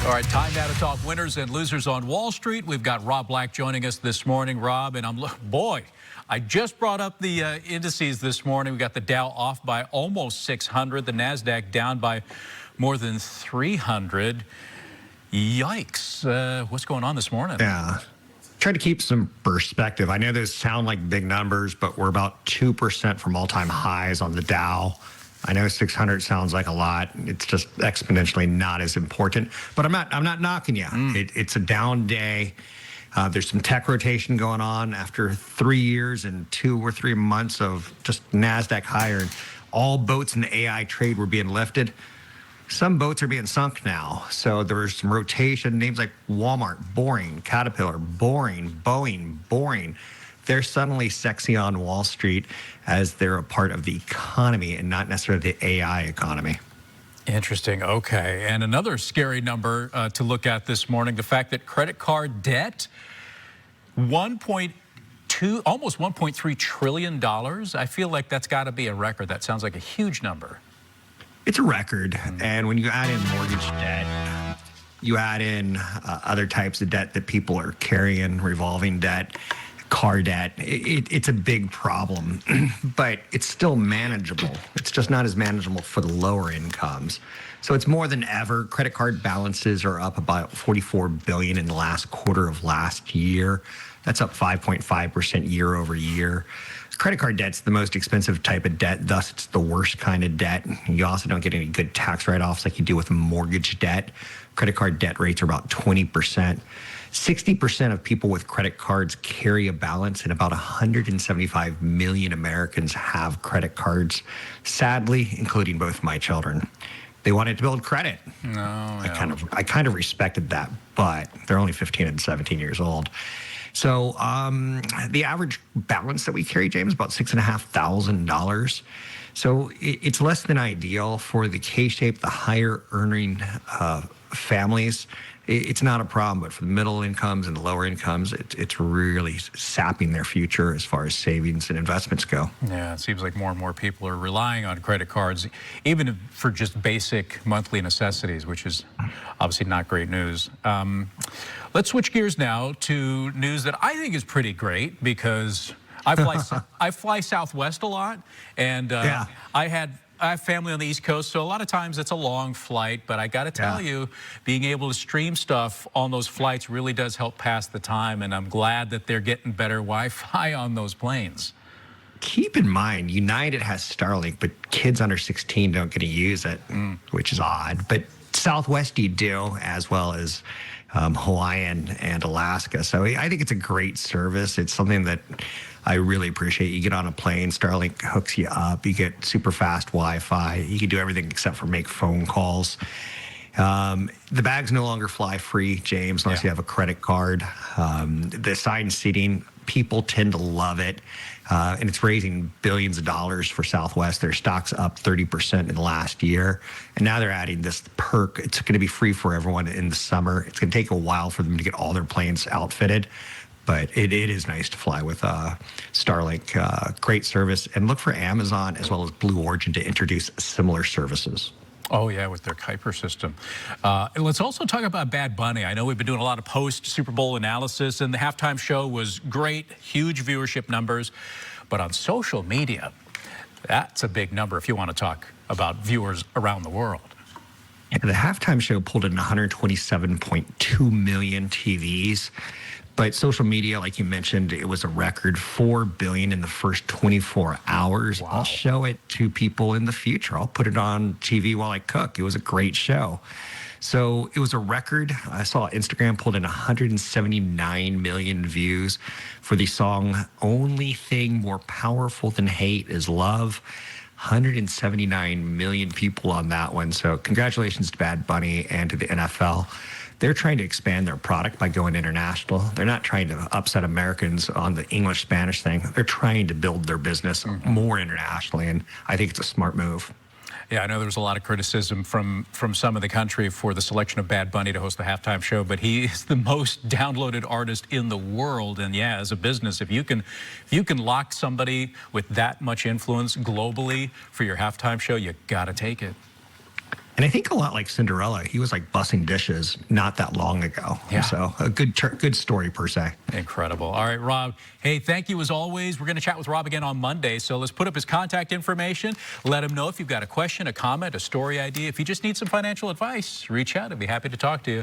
All right, time now to talk winners and losers on Wall Street. We've got Rob Black joining us this morning. Rob, and I just brought up the indices this morning. We got the Dow off by almost 600, the Nasdaq down by more than 300. Yikes! What's going on this morning? Yeah. Try to keep some perspective. I know those sound like big numbers, but we're about 2% from all-time highs on the Dow. I know 600 sounds like a lot. It's just exponentially not as important. But I'm not knocking you. It's a down day. There's some tech rotation going on after 3 years and 2 or 3 months of just NASDAQ higher. And all boats in the AI trade were being lifted. Some boats are being sunk now. So there's some rotation. Names like Walmart, boring. Caterpillar, boring. Boeing, boring. They're suddenly sexy on Wall Street as they're a part of the economy and not necessarily the AI economy. Interesting. Okay. And another scary number to look at this morning, the fact that credit card debt, almost $1.3 trillion. I feel like that's got to be a record. That sounds like a huge number. It's a record. And when you add in mortgage debt, you add in other types of debt that people are carrying, revolving debt, car debt, it's a big problem, but it's still manageable. It's just not as manageable for the lower incomes. So it's more than ever. Credit card balances are up about $44 billion in the last quarter of last year. That's up 5.5% year over year. Credit card debt's the most expensive type of debt, thus it's the worst kind of debt. You also don't get any good tax write-offs like you do with mortgage debt. Credit card debt rates are about 20%. 60% of people with credit cards carry a balance, and about 175 million Americans have credit cards, sadly, including both my children. They wanted to build credit. I kind of respected that, but they're only 15 and 17 years old. So the average balance that we carry, James, about $6,500. So it's less than ideal for the K-shaped, the higher earning families. It's not a problem, but for the middle incomes and the lower incomes, it's really sapping their future as far as savings and investments go. Yeah, it seems like more and more people are relying on credit cards, even for just basic monthly necessities, which is obviously not great news. Let's switch gears now to news that I think is pretty great because I fly Southwest a lot, and I have family on the East Coast, so a lot of times it's a long flight, but I got to tell you, being able to stream stuff on those flights really does help pass the time, and I'm glad that they're getting better Wi-Fi on those planes. Keep in mind, United has Starlink, but kids under 16 don't get to use it, which is odd. But Southwest you do, as well as Hawaiian and Alaska. So I think it's a great service. It's something that I really appreciate. You get on a plane, Starlink hooks you up, you get super fast Wi-Fi, you can do everything except for make phone calls. The bags no longer fly free, James, unless you have a credit card. The assigned seating, people tend to love it. And it's raising billions of dollars for Southwest. Their stock's up 30% in the last year. And now they're adding this perk. It's going to be free for everyone in the summer. It's going to take a while for them to get all their planes outfitted. But it is nice to fly with Starlink. Great service. And look for Amazon as well as Blue Origin to introduce similar services. Oh, yeah, with their Kuiper system. Let's also talk about Bad Bunny. I know we've been doing a lot of post-Super Bowl analysis, and the halftime show was great, huge viewership numbers. But on social media, that's a big number if you want to talk about viewers around the world. Yeah, the halftime show pulled in 127.2 million TVs. But social media, like you mentioned, it was a record 4 billion in the first 24 hours. Wow. I'll show it to people in the future. I'll put it on TV while I cook. It was a great show. So it was a record. I saw Instagram pulled in 179 million views for the song Only Thing More Powerful Than Hate Is Love. 179 million people on that one. So congratulations to Bad Bunny and to the NFL. They're trying to expand their product by going international. They're not trying to upset Americans on the English-Spanish thing. They're trying to build their business more internationally, and I think it's a smart move. Yeah, I know there was a lot of criticism from some of the country for the selection of Bad Bunny to host the halftime show, but he is the most downloaded artist in the world. And yeah, as a business, if you can lock somebody with that much influence globally for your halftime show, you got to take it. And I think a lot like Cinderella, he was like bussing dishes not that long ago. Yeah. So a good story per se. Incredible. All right, Rob. Hey, thank you as always. We're going to chat with Rob again on Monday. So let's put up his contact information. Let him know if you've got a question, a comment, a story idea. If you just need some financial advice, reach out. I'd be happy to talk to you.